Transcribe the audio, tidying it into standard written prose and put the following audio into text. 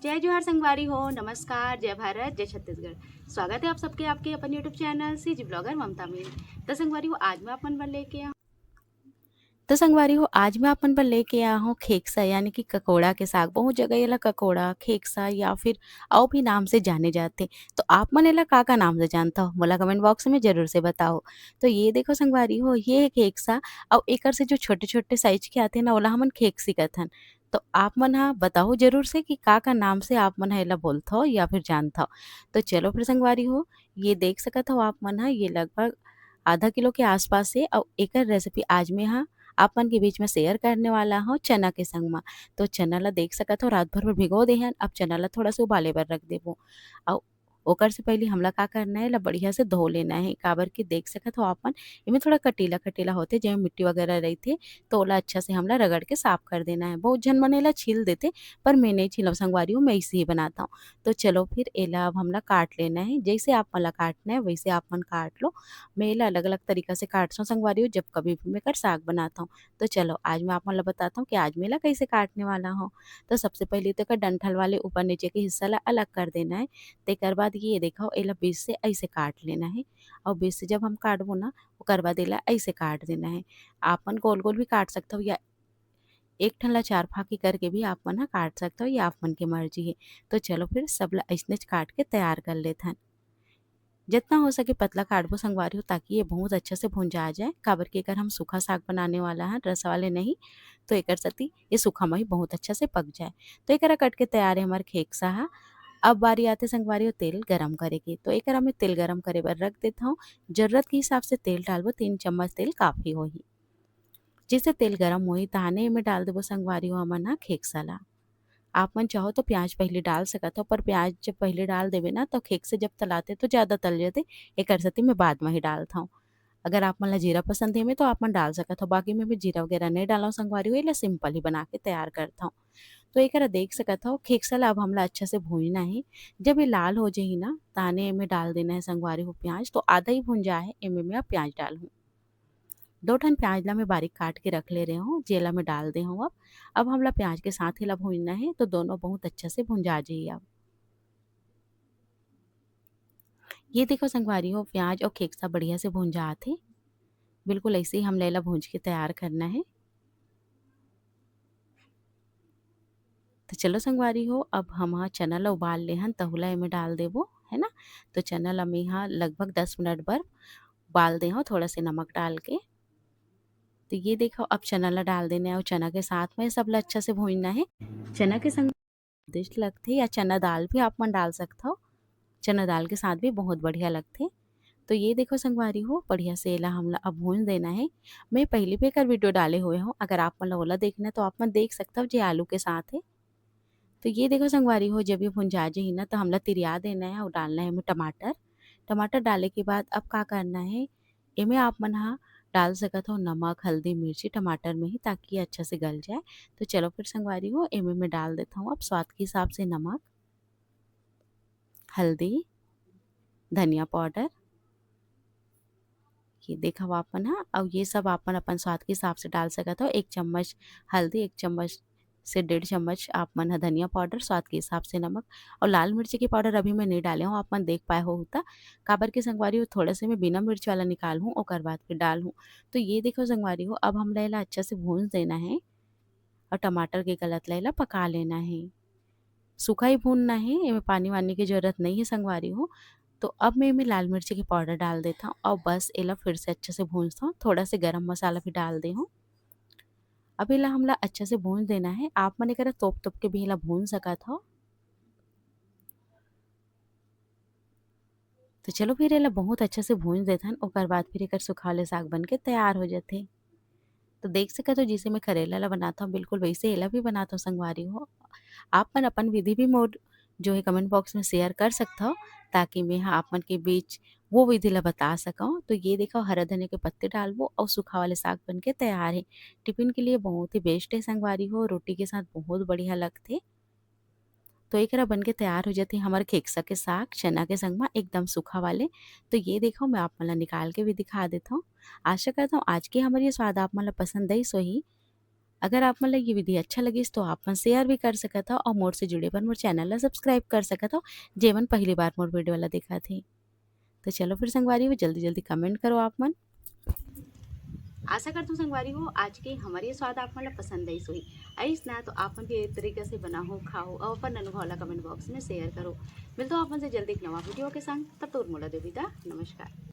जय जोहार संगवारी हो, नमस्कार, जय भारत, जय छत्तीसगढ़। स्वागत है आप सबके आपके अपन यूट्यूब चैनल सीजी ब्लॉगर ममता में। तो संगवारी हो आज मैं अपन पर लेके आ तो संगवारी हो आज मैं अपन पर लेके आया हूँ खेकसा यानी कि ककोड़ा के साग। बहुत जगह येला ककोड़ा खेकसा या फिर और भी नाम से जाने जाते। तो आप मन एला का नाम से जानता हो मोला कमेंट बॉक्स में जरूर से बताओ। तो ये देखो संगवारी हो ये खेकसा और एकर से जो छोटे छोटे साइज के आते ना ओला हमन खेकसी कथन। तो आप मन हा बताओ जरूर से कि का नाम से आप मन हा एला बोलत हो या फिर जानता हो। तो चलो फिर संगवारी हो ये देख सकत हो आप मन हा ये लगभग आधा किलो के आसपास से और एकर रेसिपी आज मैं हा आप मन के बीच में शेयर करने वाला हूँ चना के संग मा। तो चना ला देख सकत हो रात भर भिगो देहन। अब चना ला थोड़ा सा उबाले बर रख देबो और ओकर से पहले हमला का करना है ला बढ़िया से धो लेना है। काबर की देख सकत हो आपन एमे थोड़ा कटीला कटीला होते जेमे मिट्टी वगैरह रहीथे। तो ओला अच्छा से हमला रगड़ के साफ कर देना है। बहुत झन मन एला छील देते पर मैं नहीं छीलव संगवारी हूँ, मैं इसे ही बनाता हूँ। तो चलो फिर एला अब हमला काट लेना है। जैसे आप मन ला काटना है वैसे आप मन काट लो। मैं एला अलग अलग तरीका से काटता हूँ संगवारी हूँ जब कभी भी मैं कर साग बनाता हूँ। तो चलो आज मैं आप मन ला बताता हूँ कि आज मैं एला कैसे काटने वाला हूँ। तो सबसे पहले तो एकर डंठल वाले ऊपर नीचे के हिस्सा ला अलग कर देना है। तेकर बाद ये देखो एला बीच से ऐसे काट लेना है और बीच से जब हम काटबो ना ओकर बाद एला ऐसे काट देना है। आपन गोल गोल भी काट सकते हो या एक ठन ला चार फाकी करके भी आप मन हा काट सकते हो, ये आप मन की मर्जी है। तो चलो फिर सब ला ऐसने काट के तैयार कर लेथन। जितना हो सके पतला काटबो संगवारी हो ताकि ये बहुत अच्छे से भुंजा जाए। काबर के एकर हम सूखा साग बनाने वाला है रस वाले नहीं। तो एकर सती ये सूखा में ही बहुत अच्छा से पक जाए। तो एकरा कट के तैयार है हमारे खेकसा हा। अब बारी आते संगवारी हो तेल गरम करे की। तो एकरा में तेल गरम करे बर रख देता हूँ। जरूरत के हिसाब से तेल डालबो 3 चम्मच तेल काफी होही। जैसे तेल गरम होही तहाने में डाल देबो संगवारी हो हमन हा खेकसा ला। आप मन चाहो तो प्याज पहले डाल सकत हो पर प्याज जब पहले डाल देवे ना तो खेक से जब तलाते तो ज़्यादा तल जाते। एकर सेती मैं बाद में ही डालता हूँ। अगर आप मन ला जीरा पसंद है में तो आप मन डाल सकत हो, बाकी में भी जीरा वगैरह नहीं डाला हूँ संगवारी हो, एला सिंपल ही बना के तैयार करता हूँ। तो एकरा देख सकत हो खेकसा ला अब हमला अच्छा से भूनना है। जब ये लाल हो जाही ना ताने एमे डाल देना है संगवारी हो प्याज। तो आधा ही भुन जाए एमे मैं अब प्याज डालूँ। 2 ठन प्याज ला मैं बारीक काट के रख ले रही हूँ जेला मैं डाल दे हूँ अब हमला प्याज के साथ ही ला भूनना है तो दोनों बहुत अच्छे से भुंजा जाइए। अब ये देखो संगवारी हो प्याज और खेकसा बढ़िया से भुंजा आथे। बिल्कुल ऐसे ही हम लेला भूंज के तैयार करना है। तो चलो संगवारी हो अब हम हाँ चना ला उबाल ले हन तहुला एमे डाल देबो है ना। तो चना ला मैं यहाँ लगभग 10 मिनट बर उबाल दे हूँ थोड़ा से नमक डाल के। तो ये देखो अब चना ला डाल देना है और चना के साथ में सब ला अच्छा से भूनना है। चना के संग स्वादिष्ट लगथे या चना दाल भी आप मन डाल सकते हो। चना दाल के साथ भी बहुत बढ़िया लगथे। तो ये देखो संगवारी हो बढ़िया से एला हमला अब भून देना है। मैं पहले भी एकर वीडियो डाले हुए हूँ, अगर आप मन ला ओला देखना है तो आप मन देख सकते हो जे आलू के साथ है। तो ये देखो संगवारी हो जब ये भुंजा जाही ना तो हमला तिरिया देना है और डालना है हमें टमाटर। टमाटर डाले के बाद अब का करना है एमे आप मन हा डाल सकत हो नमक हल्दी मिर्ची टमाटर में ही ताकि ये अच्छा से गल जाए। तो चलो फिर संगवारी हो एमे मैं डाल देता हूँ अब स्वाद के हिसाब से नमक हल्दी धनिया पाउडर। ये देखा आपन हा और ये सब आपन अपन स्वाद के हिसाब से डाल सकत हो। 1 चम्मच हल्दी 1 चम्मच से 1.5 चम्मच आप मन हा धनिया पाउडर स्वाद के हिसाब से नमक और लाल मिर्ची की पाउडर अभी मैं नहीं डाले हूँ आप मन देख पाए हो होता। काबर के संगवारी हो थोड़ा से मैं बिना मिर्च वाला निकाल हूँ ओकर बाद फिर डाल हूँ। तो ये देखो संगवारी हो अब हम लेला अच्छा से भून देना है और टमाटर के गलत लेला पका लेना है। सूखा ही भूनना है एमे पानी वानी की जरूरत नहीं है संगवारी हो। तो अब मैं इमें लाल मिर्ची की पाउडर डाल देता हूँ और बस एला फिर से अच्छे से भूनता हूँ। थोड़ा से गरम मसाला भी डाल दे हूँ। अब एला हमला अच्छे से भून देना है। आप मन एकरा तोप तोप के भी एला भून सकत हो। तो चलो फिर एला बहुत अच्छे से भून देथन ओकर बाद फिर एकर सुखाले साग बन के तैयार हो जाथे। तो देख सकत हो जैसे मैं करेला ला बनाता हूँ बिल्कुल वैसे एला भी बनाता हूँ संगवारी हो। आप मन अपन विधि भी मोर जो है कमेंट बॉक्स में शेयर कर सकते हो ताकि मैं हाँ आप मन के बीच वो विधि ला बता सकूँ। तो ये देखो हरा धनिया के पत्ते डालबो और सूखा वाले साग बन के तैयार है। टिफिन के लिए बहुत ही बेस्ट है संगवारी हो, रोटी के साथ बहुत बढ़िया लगथे। तो एकरा बन के तैयार हो जाती हमारे खेकसा के साग चना के संग में एकदम सूखा वाले। तो ये देखो मैं आप मन ला निकाल के भी दिखा देता हूँ। आशा करता हूँ आज की हमारी ये स्वाद आप मन ला पसंद आई सोही। अगर आप मन ला ये विधि अच्छा लगिस तो आप मन शेयर भी कर सकत हो और मोर से जुड़े बर मोर चैनल ला सब्सक्राइब कर सकत हो जेमन पहली बार मोर वीडियो ला देखत हे। तो चलो फिर संगवारी हो जल्दी जल्दी कमेंट करो आप मन। आशा करती हूँ संगवारी हो आज के हमारे ये स्वाद आप मन ला पसंद आई सोई आइस ना तो आप मन भी एक तरीके से बनाओ खाओ और अपन अनुभव ला कमेंट बॉक्स में शेयर करो। मिलता हूँ आप मन से जल्दी एक नवा वीडियो के संग, तब तक मोला दे विदा, नमस्कार।